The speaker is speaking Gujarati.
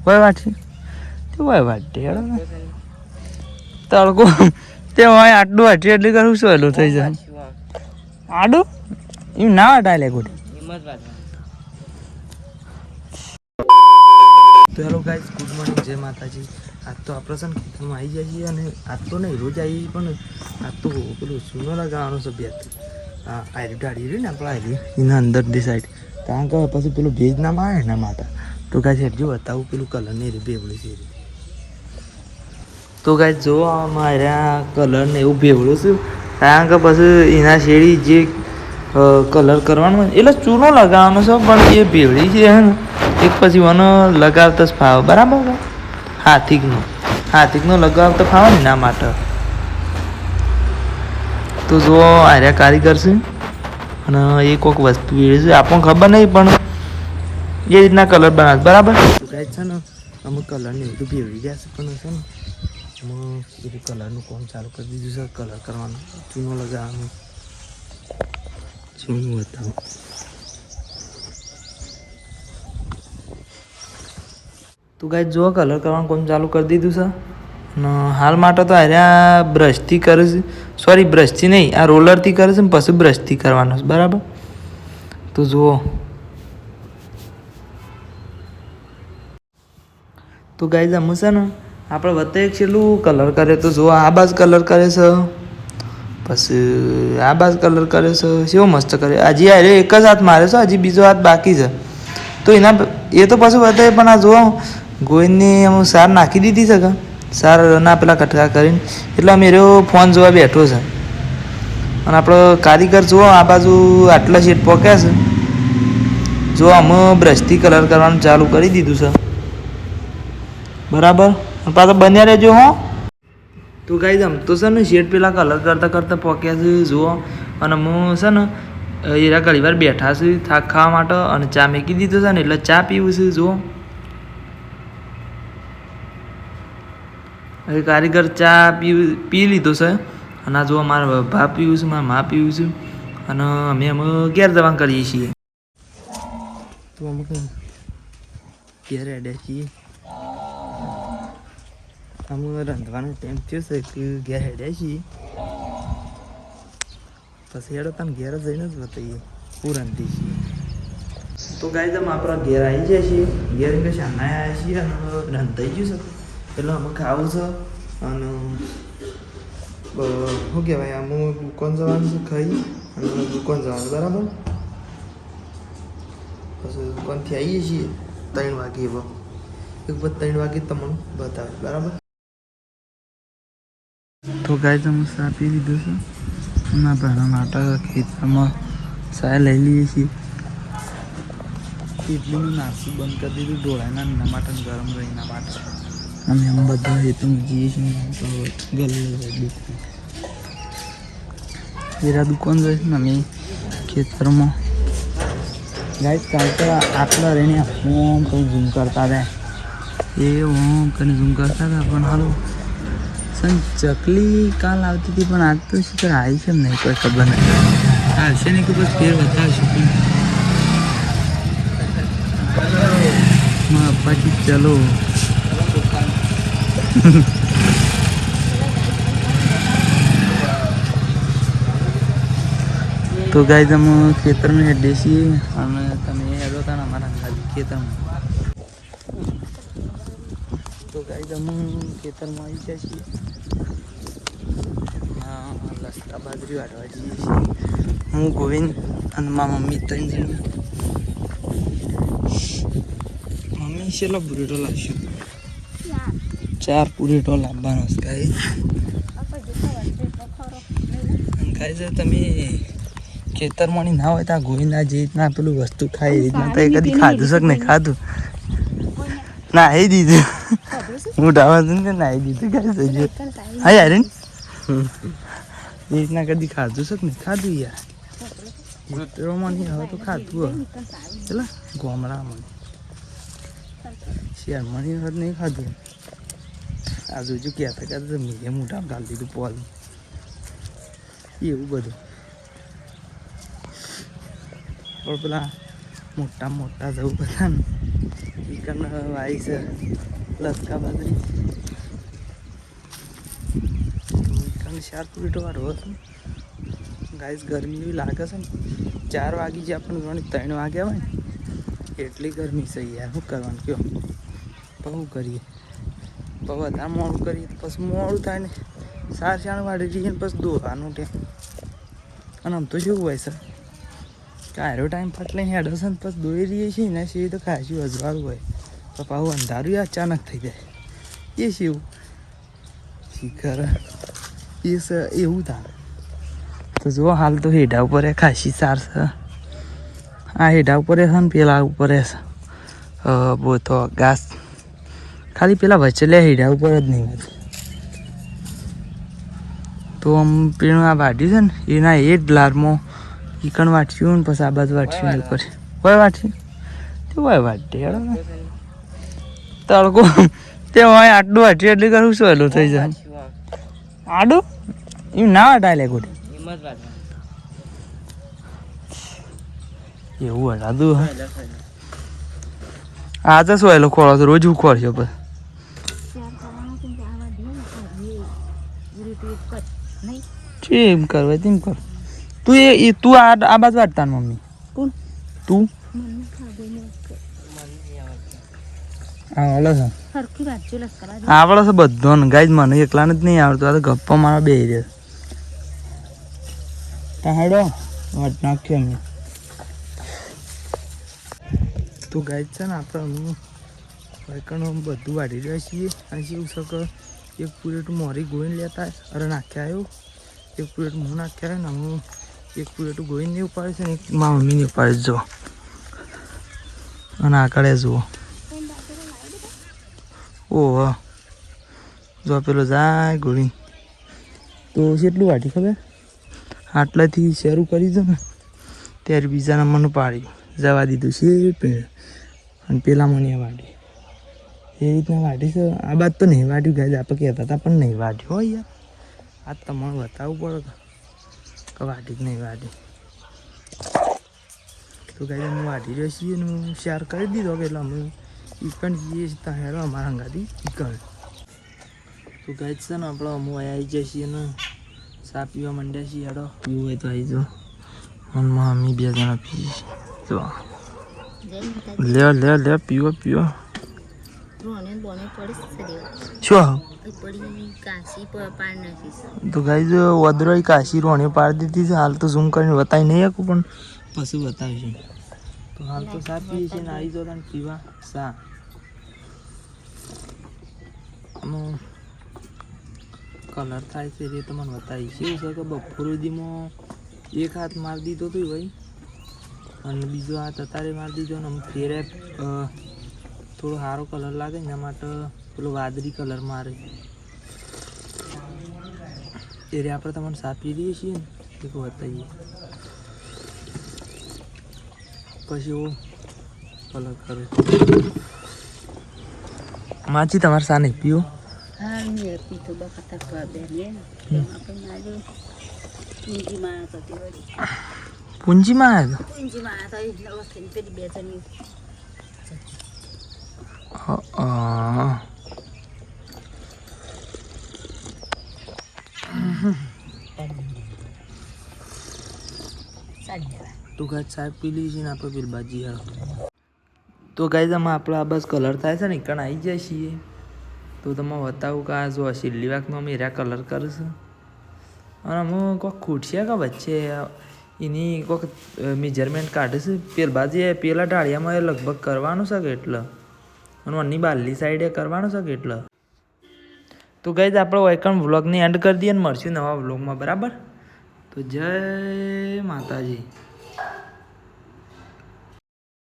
કોઈ વાત છે કોઈ વાત તડકો તે હોય આટલું વાંચ્યું એટલે કરું શું હેલું થઈ જાય આડું એમ ના વાટાય લે ગોઠી તો હેલો ગાઈઝ ગુડ મોર્નિંગ જય માતાજી આજ તો આપણે છે ને ખેતરમાં આવી જાય છીએ અને આજ તો નહીં રોજ આવી પણ આજ તો પેલું સૂનો લગાવવાનો છે બે હા આયરી ગાડી રહી ને આપણે આયરી એના અંદરની સાઈડ કારણ કે પછી પેલું ભેજ ના આવે એના માતા તો ગાઈઝ જો બતાવું પેલું કલર નહીં રે બેવડું છે તો ગાઈઝ જો મારા કલર ને એવું બેવડું છે કારણ કે પછી એના શેડી જે કલર કરવાનો એટલે ચૂનો લગાવવાનો છે પણ એ ભેવડી છે હે ને એક પછી મને લગાવતા જ ફાવે બરાબર હાથીકનો લગાવતા ફાવે ને એના માટે તો જો આર્યા કારીગર છે અને એ કોઈક વસ્તુ એ છે આપણને ખબર નહીં પણ એ રીતના કલર બનાવે બરાબર તો ગાઈઝ છે ને અમુક કલરને બધું ભેવડી ગયા છે પણ છે ને એમાં બધું કલરનું કામ ચાલુ કરી દીધું છે કલર કરવાનું ચૂનો લગાવવાનું ચૂનું બતાવું તો ગાઈઝ જો કલર કરવાનું કામ ચાલુ કરી દીધું છે અને હાલ માટે તો આર્યા બ્રશથી કરે છે સોરી બ્રશથી નહીં આ રોલરથી કરે છે ને પછી બ્રશથી કરવાનું છે બરાબર તો જુઓ તો ગાઈઝ અમે છે ને આપણે વચ્ચે એક છેલ્લું કલર કરે તો જુઓ આ બાજ કલર કરે છે પછી આ બાજ કલર કરે છે કેવો મસ્ત કરે હજી આ એક જ હાથ મારે છે હજી બીજો હાથ બાકી છે તો એના એ તો પછી બતાવે પણ આ જુઓ ગોઈને અમુક સાર નાખી દીધી છે કે સાર ના પેલા કટકા કરીને એટલે અમે રહ્યો ફોન જોવા બેઠો છે અને આપણો કારીગર જુઓ આ બાજુ આટલા શેડ પોક્યા છે જો અમે બ્રશથી કલર કરવાનું ચાલુ કરી દીધું છે બરાબર પાછા બન્યા રહેજો હો તો ગાઈઝ આમ તો છે ને શેડ પેલા કલર કરતાં કરતાં પોક્યા છે જુઓ અને હું છે ને એરા ઘણી વાર બેઠા છે થાક ખાવા માટે અને ચા મેકી દીધો છે ને એટલે ચા પીવું છે જુઓ હવે કારીગર ચા પી લીધો છે અને આ જુઓ મારા ભા પીવું છે મારા મા પીવું છે અને અમે ઘેર દવા કરીએ છીએ તો અમે ઘેર હેડ્યા છીએ અમે રાંધવાનો ટાઈમ થયો છે કે ઘેર હેડ્યા છીએ પછી હેડો તમે ઘેર જઈને જ બતાવીએ હું રાંધી છીએ તો ગાઈઝ અમે આપણા ઘેર આવી જાય છીએ ઘેર કે શાના આવ્યા છીએ અને રાંધાઈ ગયું છે એટલે અમે ખાવું છે અને શું કહેવાય અમે દુકાન જવાનું છે ખાઈ અને દુકાન જવાનું બરાબર પછી દુકાનથી આવીએ છીએ 3 વાગે એક બાદ 3 વાગે તમને બતાવે બરાબર તો ગાઈઝ અમે ચા પી લીધું છે એના પહેલાં માટે ખેતરમાં ચા લઈ લઈએ છીએ ઇડલીનું નાસ્તું બંધ કરી દીધું ઢોળાના એના માટે ગરમ રહીના માટે અમે આમ બધા હેતુ જઈએ છીએ તો ગલે એરા દુકાન જાય છે ને અમે ખેતરમાં ગાઈઝ કાલ તો આટલા રહીને ઓમ કંઈ ઝૂમ કરતા હતા એ ઓમ કરીને ઝૂમ કરતા હતા પણ હાલો ચકલી કાલ આવતી હતી પણ આજ તો શું આવી છે નહીં કોઈ ખબર નહીં આવશે નહીં કે બસ ફેર બતાવશે પણ અપ્પાજી ચલો તો ગાઈઝ અમે ખેતરમાં હેડીએ છીએ અને તમે હેડો હતા ને અમારા ખેતરમાં તો ગાઈઝ અમે ખેતરમાં આવી ગયા છીએ લસકા બાજરી વાટવા જઈએ છીએ હું ગોવિંદ અને મારા મમ્મી 3 જણ મમ્મી છેલ્લો પૂરેટો લાવશું 4 પૂરેટો લાવવાનો છે ગાઈઝ તમે ખેતરમાં ના હોય ત્યાં ગોવિંદા જે રીતના પેલું વસ્તુ ખાય એ રીતના તો કદી ખાધું છે કે નહીં ખાધું નાહી દીધું હું ડાવા ને નાહી દીધું ગાઈઝ હા યાર એ રીતના કદી ખાધું છે કે નહીં ખાધું યાર ખેતરોમાં નહીં હવે તો ખાધું હવે પેલા ગામડામાં શહેરમાં નહીં ખાધું આ જોજો કહેતા કહેતા મેં મોટા ગાલી દીધું પોલ એવું બધું પણ પેલા મોટા જવું બધા ને ચિકન વાઈ છે લસકા બાજરી ચિકન શાક પીટો વાળો હતો ગાઈસ ગરમી એવી લાગે છે ને 4 વાગી જાય પણ ગણી 3 વાગ્યા હોય ને એટલી ગરમી છે યાર શું કરવાનું કયો બહુ કરીએ બહુ વધારે મોડું કરીએ તો પછી મોડું થાય ને 4 વાગે જઈએ ને પછી દોવાનું ટાઈમ અને આમ તો શું હોય છે કાયરો ટાઈમ ફાટલે હેડો છે ને પછી દોઈ રહીએ છીએ ને એ તો ખાસી અજવાળું હોય તો પાછું અંધારું અચાનક થઈ જાય એ શું શિખર એ એવું થાય તો જુઓ હાલ તો હેઠા ઉપર ખાસી સાર છે આ હેઠા ઉપર છે ને પેલા ઉપર છે બહુ તો ઘાસ ખાલી પેલા વચલે હેઠા ઉપર જ નહીં હોય તો આમ પેલું આ વાઢ્યું છે ને એના એ જ લારમાં ચિકન વાટ્યું ને પછી આ બાજુ વાટ્યું ઉપર કોઈ વાટ્યું તે હોય વાટે હેડો ને તડકો તે હોય આટલું વાટ્યું એટલે કરું સહેલું થઈ જાય આડું એમ ના વાટાય લે ગોડી એવું હટાતું આજે સહેલો ખોળો છે રોજ ઉખોળ છે બસ એમ કરવા તેમ કર તું એ તું આ બાજુ વાટતા મમ્મી તું આવડે છે આવડે છે બધો ને ગાય મને એકલાને જ નહીં આવડતું આ તો ગપ્પા મારા બે હેડો વાટ નાખ્યો અમે તો ગાય છે ને આપણે વાયકણ બધું વાઢી રહ્યા છીએ અને શું છે કે એક પ્લેટ મોરી ગોઈને લેતા અરે નાખ્યા આવ્યો એક પ્લેટ હું નાખ્યા ને હું એક પ્લેટ ગોઈને ઉપાડે છે ને એક મારા મમ્મીને ઉપાડે જો અને આકડે જુઓ ઓહ જો પેલો જાય ગોળી તો કેટલું વાટી ખબર આટલાથી શરૂ કરી દો ને ત્યારે બીજા નંબરનું પાડ્યું જવા દીધું છે અને પેલા મને વાટી એ રીતના વાટી છે આ બાદ તો નહીં વાટ્યું ગાય આપણે કહેતા હતા પણ નહીં વાટ્યું હોય યાર આ તમારે બતાવવું પડે કે વાટી જ નહીં વાટી તો ગાય હું વાટી રહ્યો છીએ ને હું શેર કરી દીધો કે એટલે અમે ચિકન જઈએ છીએ ત્યાં હેરો અમારા હંગાથી ચિકન તો ગાય છે ને આપણે અમુક આવી જાય છીએ ને ચા પીવા માંડ્યા છીએ હેડો પીવું હોય તો આવી જાઓ અને મમ્મી 2 જણા પીએ જો લે પીવો શું તો ગાઈ જો વદરોઈ કાશી રોણી પાડી દીધી છે હાલ તો ઝૂમ કરીને બતાવી નહીં શકું પણ પછી બતાવીશું તો હાલ તો ચા પીએ છીએ ને આવી જાઓ તને પીવા ચા કલર થાય છે એ તમને બતાવીશ એવું છે કે બપોર સુધીમાં એક હાથ મારી દીધો હતો ભાઈ અને બીજો હાથ અત્યારે મારી દીધો ને ફેરે થોડો સારો કલર લાગે એના માટે પેલો વાદળી કલર મારે ત્યારે આપણે તમને સાપી દઈએ છીએ ને એક બતાવીએ પછી એવો કલર કરે માછી તમારે સા નહીં પીવો પૂંજીમાં તો ગાય સાહેબ પી લીધી ને આપણે પેલી બાજી હાલ તો ગાય આમાં આપણે આ બસ કલર થાય છે ને કણ આવી જાય છીએ તો તમે બતાવું કે આ જો છેલ્લી વાકમાં અમે એરા કલર કરીશું અને હું કોઈક ખૂટશે કે વચ્ચે એની કોઈક મેજરમેન્ટ કાઢીશું પેલા ટાળિયામાં લગભગ કરવાનું છે કે એટલે અને અની બારની સાઈડે કરવાનું છે કે એટલે તો ગાઈઝ આપણે વાયકણ વ્લોગની એન્ડ કરી દઈએ ને મળશું નવા વ્લોગમાં બરાબર તો જય માતાજી.